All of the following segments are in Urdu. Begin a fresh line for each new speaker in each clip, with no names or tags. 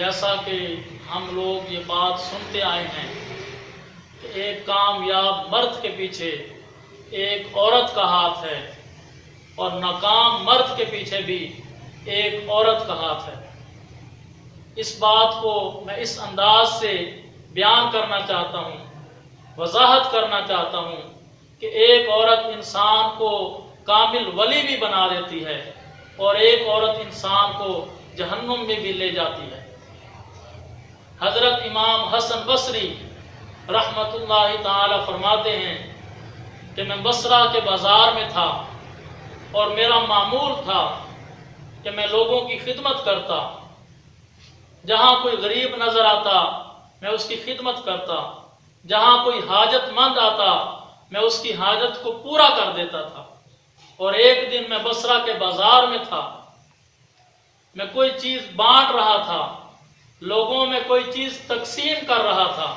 جیسا کہ ہم لوگ یہ بات سنتے آئے ہیں کہ ایک کامیاب مرد کے پیچھے ایک عورت کا ہاتھ ہے اور ناکام مرد کے پیچھے بھی ایک عورت کا ہاتھ ہے۔ اس بات کو میں اس انداز سے بیان کرنا چاہتا ہوں، وضاحت کرنا چاہتا ہوں کہ ایک عورت انسان کو کامل ولی بھی بنا دیتی ہے اور ایک عورت انسان کو جہنم میں بھی لے جاتی ہے۔ حضرت امام حسن بصری رحمۃ اللہ تعالی فرماتے ہیں کہ میں بصرہ کے بازار میں تھا اور میرا معمول تھا کہ میں لوگوں کی خدمت کرتا، جہاں کوئی غریب نظر آتا میں اس کی خدمت کرتا، جہاں کوئی حاجت مند آتا میں اس کی حاجت کو پورا کر دیتا تھا۔ اور ایک دن میں بصرہ کے بازار میں تھا، میں کوئی چیز بانٹ رہا تھا، لوگوں میں کوئی چیز تقسیم کر رہا تھا،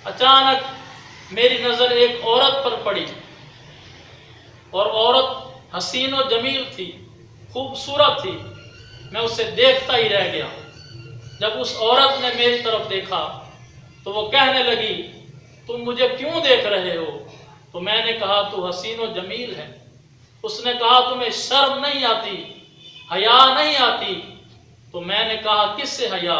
اچانک میری نظر ایک عورت پر پڑی اور عورت حسین و جمیل تھی، خوبصورت تھی۔ میں اسے دیکھتا ہی رہ گیا۔ جب اس عورت نے میری طرف دیکھا تو وہ کہنے لگی، تم مجھے کیوں دیکھ رہے ہو؟ تو میں نے کہا تو حسین و جمیل ہے۔ اس نے کہا تمہیں شرم نہیں آتی، حیا نہیں آتی؟ تو میں نے کہا کس سے حیا؟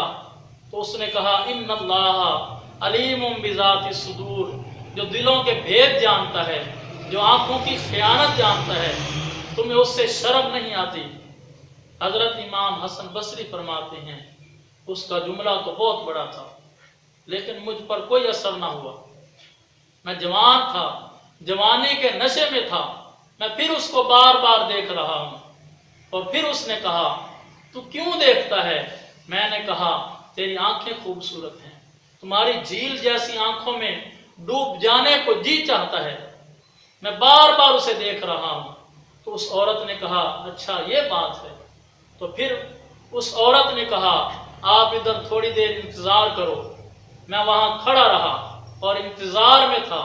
تو اس نے کہا ان اللہ علیم بذات الصدور، جو دلوں کے بھید جانتا ہے، جو آنکھوں کی خیانت جانتا ہے، تمہیں اس سے شرم نہیں آتی؟ حضرت امام حسن بصری فرماتے ہیں اس کا جملہ تو بہت بڑا تھا لیکن مجھ پر کوئی اثر نہ ہوا۔ میں جوان تھا، جوانی کے نشے میں تھا، میں پھر اس کو بار بار دیکھ رہا ہوں۔ اور پھر اس نے کہا تو کیوں دیکھتا ہے؟ میں نے کہا تیری آنکھیں خوبصورت ہیں، تمہاری جھیل جیسی آنکھوں میں ڈوب جانے کو جی چاہتا ہے، میں بار بار اسے دیکھ رہا ہوں۔ تو اس عورت نے کہا اچھا یہ بات ہے۔ تو پھر اس عورت نے کہا آپ ادھر تھوڑی دیر انتظار کرو۔ میں وہاں کھڑا رہا اور انتظار میں تھا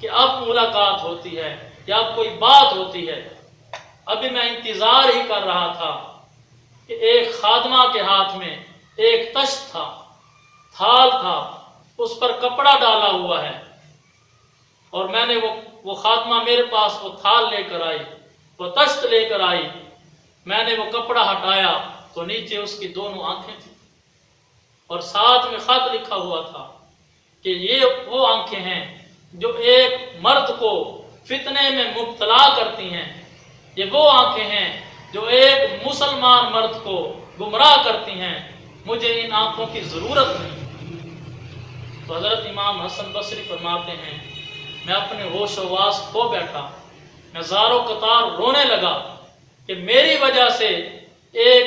کہ اب ملاقات ہوتی ہے یا اب کوئی بات ہوتی ہے۔ ابھی میں انتظار ہی کر رہا تھا کہ ایک خادمہ کے ہاتھ میں ایک تشت تھا، تھال تھا، اس پر کپڑا ڈالا ہوا ہے، اور میں نے وہ خادمہ میرے پاس وہ تھال لے کر آئی، وہ تشت لے کر آئی۔ میں نے وہ کپڑا ہٹایا تو نیچے اس کی دونوں آنکھیں تھیں اور ساتھ میں خط لکھا ہوا تھا کہ یہ وہ آنکھیں ہیں جو ایک مرد کو فتنے میں مبتلا کرتی ہیں، یہ وہ آنکھیں ہیں جو ایک مسلمان مرد کو گمراہ کرتی ہیں، مجھے ان آنکھوں کی ضرورت نہیں۔ تو حضرت امام حسن بصری فرماتے ہیں میں اپنے ہوش و واس کھو بیٹھا، میں زارو قطار رونے لگا کہ میری وجہ سے ایک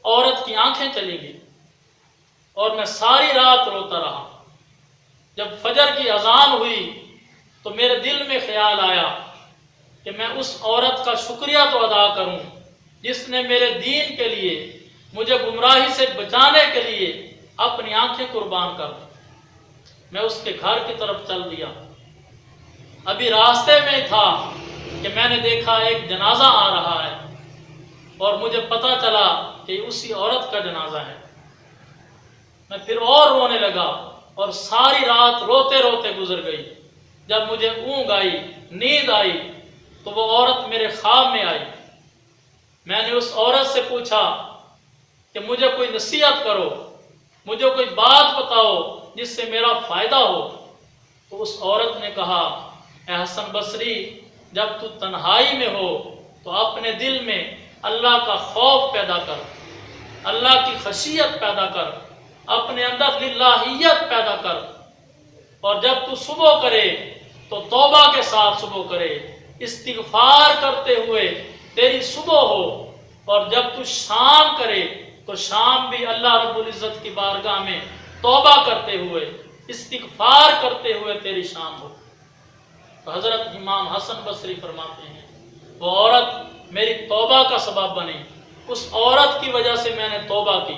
عورت کی آنکھیں چلی گئی، اور میں ساری رات روتا رہا۔ جب فجر کی اذان ہوئی تو میرے دل میں خیال آیا کہ میں اس عورت کا شکریہ تو ادا کروں جس نے میرے دین کے لیے، مجھے گمراہی سے بچانے کے لیے اپنی آنکھیں قربان کر دی۔ میں اس کے گھر کی طرف چل دیا۔ ابھی راستے میں تھا کہ میں نے دیکھا ایک جنازہ آ رہا ہے اور مجھے پتہ چلا کہ اسی عورت کا جنازہ ہے۔ میں پھر اور رونے لگا اور ساری رات روتے روتے گزر گئی۔ جب مجھے اونگ آئی، نیند آئی، تو وہ عورت میرے خواب میں آئی۔ میں نے اس عورت سے پوچھا کہ مجھے کوئی نصیحت کرو، مجھے کوئی بات بتاؤ جس سے میرا فائدہ ہو۔ تو اس عورت نے کہا اے حسن بصری، جب تو تنہائی میں ہو تو اپنے دل میں اللہ کا خوف پیدا کر، اللہ کی خشیت پیدا کر، اپنے اندر للہیت پیدا کر، اور جب تو صبح کرے تو توبہ کے ساتھ صبح کرے، استغفار کرتے ہوئے تیری صبح ہو، اور جب تو شام کرے تو شام بھی اللہ رب العزت کی بارگاہ میں توبہ کرتے ہوئے، استغفار کرتے ہوئے تیری شام ہو۔ تو حضرت امام حسن بصری فرماتے ہیں وہ عورت میری توبہ کا سبب بنی، اس عورت کی وجہ سے میں نے توبہ کی۔